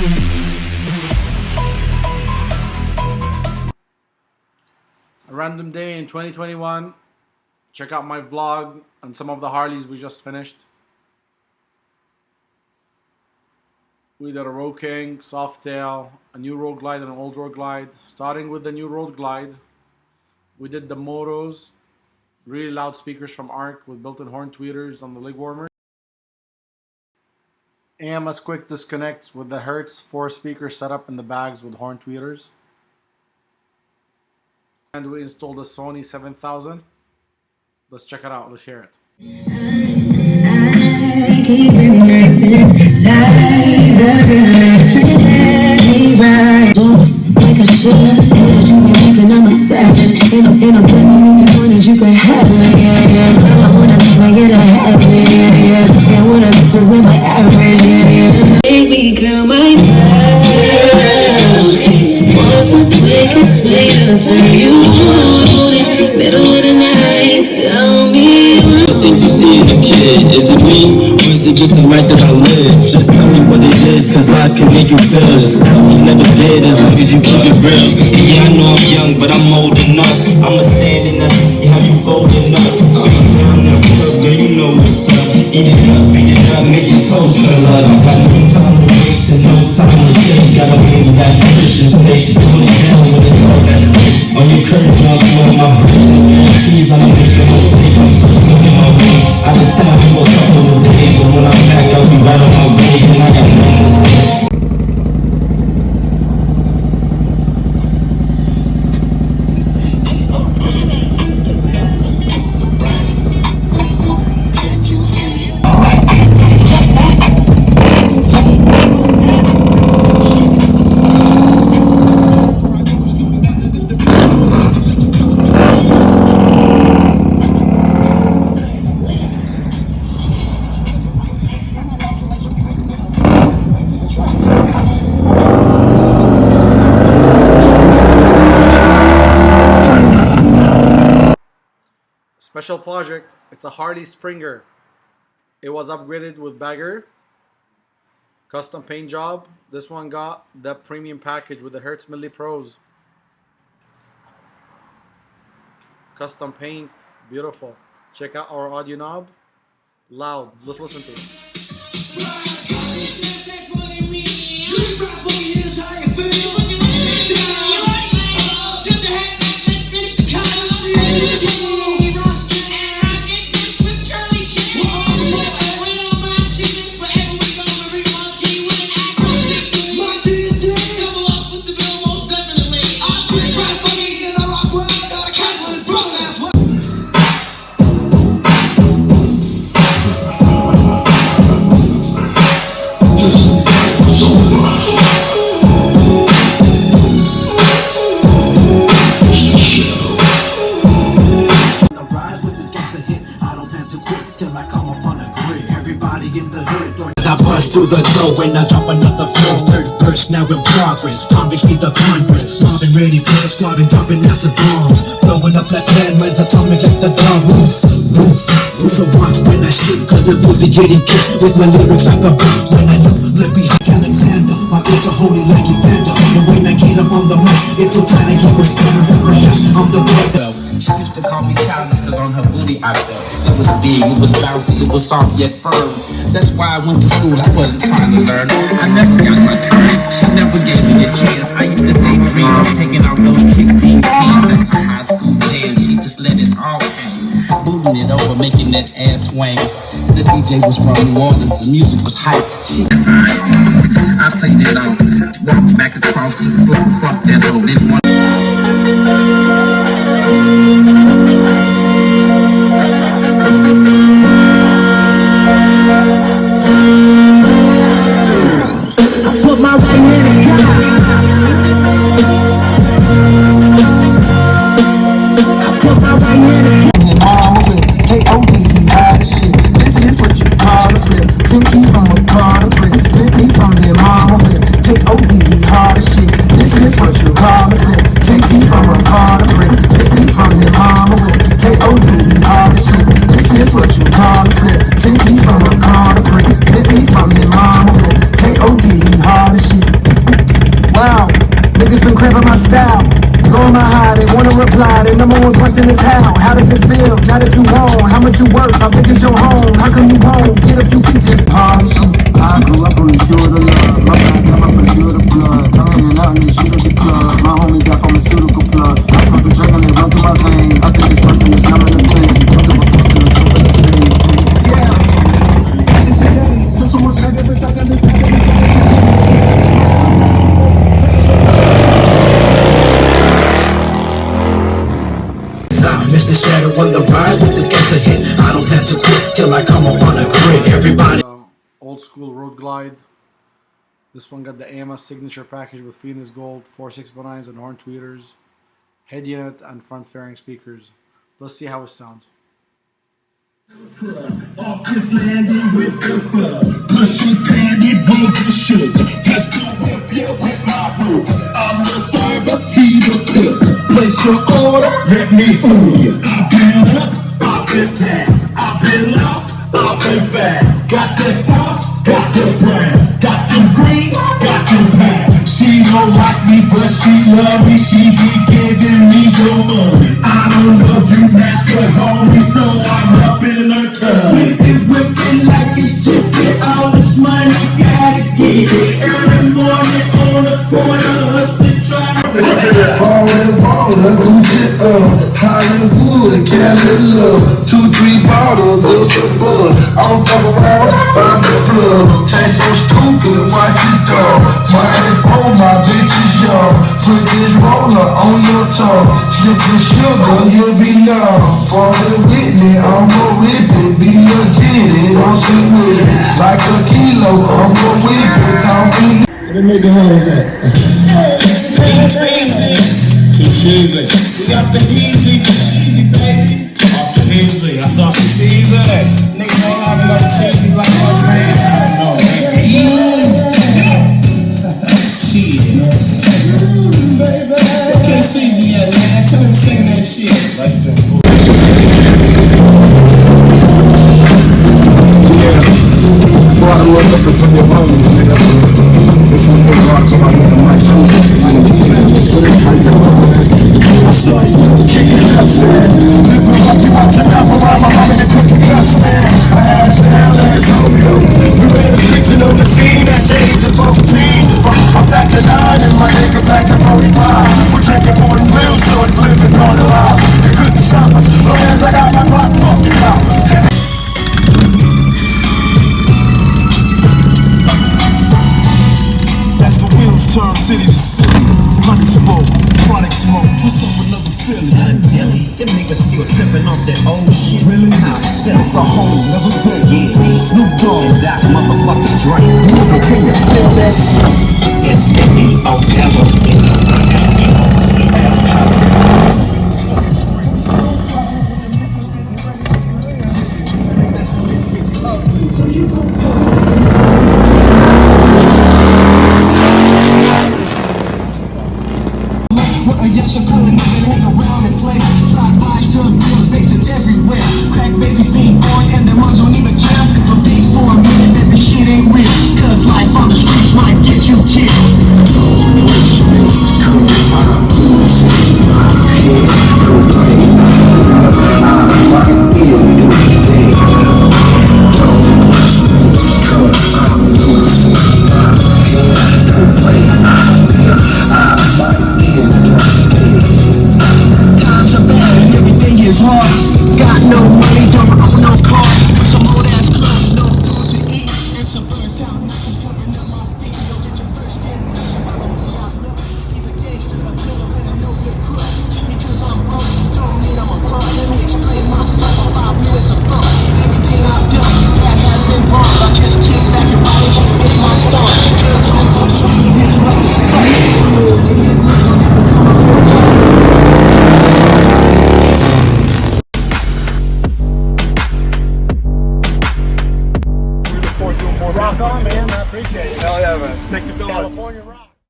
A random day in 2021. Check out my vlog on some of the Harleys we just finished. We did a Road King, Softail, a new Road Glide and an old Road Glide. Starting with the new Road Glide, we did the motos, really loud speakers from ARC with built-in horn tweeters on the leg warmer. AMS quick disconnects with the Hertz 4-speaker setup in the bags with horn tweeters. And we installed a Sony 7000. Let's check it out. Let's hear it. I keep it nice and tight, relaxing, let me ride. Don't like I should, but you be keeping I'm a savage. In a place where you wanted, you could have it, yeah. Girl, I wanna make it a habit, yeah. And wanna just live my average, yeah. Make me curl my toes. What's the quickest way to turn you on? Middle of the night, tell me. Things you see in a kid, is it me, or is it just the life that I live? Just tell me what it is, cause I can make you feel this. You never did, as long as you keep it real. And yeah, I know I'm young, but I'm old enough. I'ma stand up, you have you folding up. Face down, up, girl, you know what's up. Eat it up, beat it up, make your toes curl up. I got no time to waste and no time to chase. Gotta wait with that precious pace. Put it down when it's all that stake. On your curves, now swell my bricks and guarantees I'ma make a mistake. I'm so stuck in my ways. I just have you a couple of days, but when I'm back, I'll be right on my way, and I got nothing to say. Special project, it's a Harley Springer. It was upgraded with Bagger. Custom paint job. This one got the premium package with the Hertz Milli Pros. Custom paint, beautiful. Check out our audio knob. Loud, let's listen to it. Through the door when I drop another flow. Third verse now in progress. Convicts need the Congress. Mobbing ready for the squad and dropping massive bombs. Blowing up like landmines, atomic like the dog. Roof, roof. So watch when I shoot, cause it will be getting kicked with my lyrics like a boot. When I know, let me like Alexander. My bitch are holy like Evander. And when I get up on the mic, it's so tight I keep responding. Perhaps I'm the boy. She used to call me childish cause on her booty I felt. It was big, it was bouncy, it was soft yet firm. That's why I went to school, I wasn't trying to learn. I never got my turn, she never gave me a chance. I used to daydream of taking off those chick jean pants at my high school dance. She just let it all hang, moving it over, making that ass swing. The DJ was from New Orleans, the music was hype. I played it off, walked back across the floor, fuck that hoe, didn't want. Put my right hand in God. I put my right hand in God. Your mama with K.O.D. hard as shit. This is what you call a flip. Take me from a car to brick. Take me from their mama with K.O.D. hard as shit. This is what you call a flip. Take me from a car to brick. Take me from their mama with K.O.D. hard as shit. This is what you rapping my style. Going my high, they wanna reply. The number one question is how? How does it feel now that you own? How much you worth? How big is your home? How come you won't get a few features? Polish. I grew up on the shore of love. My back got my first shore of blood. I'm hanging out in the shoot at the club. My homie got pharmaceutical plug. I smoke a drink and they run through my veins. I think it's working, it's not in the pain. Don't give a fuck and it's over the same. Yeah. It's a day. So much happiness, I got this happiness. Mr. Shadow on the rise with this gangster hit. I don't have to quit till I come up on a grid. Everybody. Old school road glide. This one got the AMS signature package with Phoenix Gold, 4 6x9s and horn tweeters, head unit and front fairing speakers. Let's see how it sounds. Off this landing with the hood, pushing candy, bunker sugar. Let's go whip ya with my rope. I'm the server, he the cook. Place your order, let me fool you. I've been up, I've been down, I've been lost, I've been found. Got the soft, got the brown, got them green, got them pound. She don't like me, but she love me. She be giving me your money. I don't know you not the homie, so I'm up in her tub. Whipping like it's jiffy. All this money, gotta get it. Every morning on the corner, hustling, trying to Falling water, Gucci Hollywood, Cali love. 2, 3 bottles of some bud. I don't fuck around, find the plug. Change so stupid, watch it dog. Mine is on my bitch is young. Put this roller on your tongue. Slip the sugar, you'll be numb. Falling with me, I'ma whip it. Be legit, don't sit with it. Like a kilo, I'ma whip it. I'll be. Where the nigga hoes at? Too cheesy. We got the easy, baby. Off the easy, I thought it was easy. Niggas ain't having no cheesy like us, man. I don't know, man. Shit. Okay, Caesar yet, man. Tell him to sing that shit. Let's do it. Brought a little up from your homies, nigga. This one here, rock on my nigga, my crew. This ain't a family, but it's how you I started kicking cuss, man. Living like you watch it out around my mama and took the cuss, man. I had it down as Romeo. We ran the streets and on the scene at the age of 14. I'm back to 9 and my nigga back to 45. We're drinking 40 real shorts, living on the line. They couldn't stop us, long as I got my block fucking dollars. Turn city to city, honey smoke, chronic smoke, just up another feeling. Dilly, them niggas still tripping off that old shit. Really? How It's a whole level day. yeah, Snoop Dogg and that motherfucking drink. Nigga, can you feel that? It's the ever in Yes, you're calling up and hang around and play. Drive-bys, drug deals, basins everywhere. Crack babies being born and their moms don't even care. But think for a minute that the shit ain't real. Cause life on the streets might get you killed. Don't wish me, cause I'm losing my head. Don't play I might feel today. Don't wish me, cause I'm losing my head. Don't play I might feel times are bad and everything is hard. Got no money, don't own no car. Some old ass clothes, no food to eat. And some burnt out knives covering up my feet. Don't get your first hand. He's a gangster, a killer, and I know you're crook. Because I'm broke, don't mean I'm a punk. Let me explain myself in 5 minutes of fun. Everything I've done, that has been wrong. I just kick back and body with my son. Cause life on the streets is rough as fuck. Rock on, man. I appreciate it. Hell yeah, man. Thank you so much. California rock.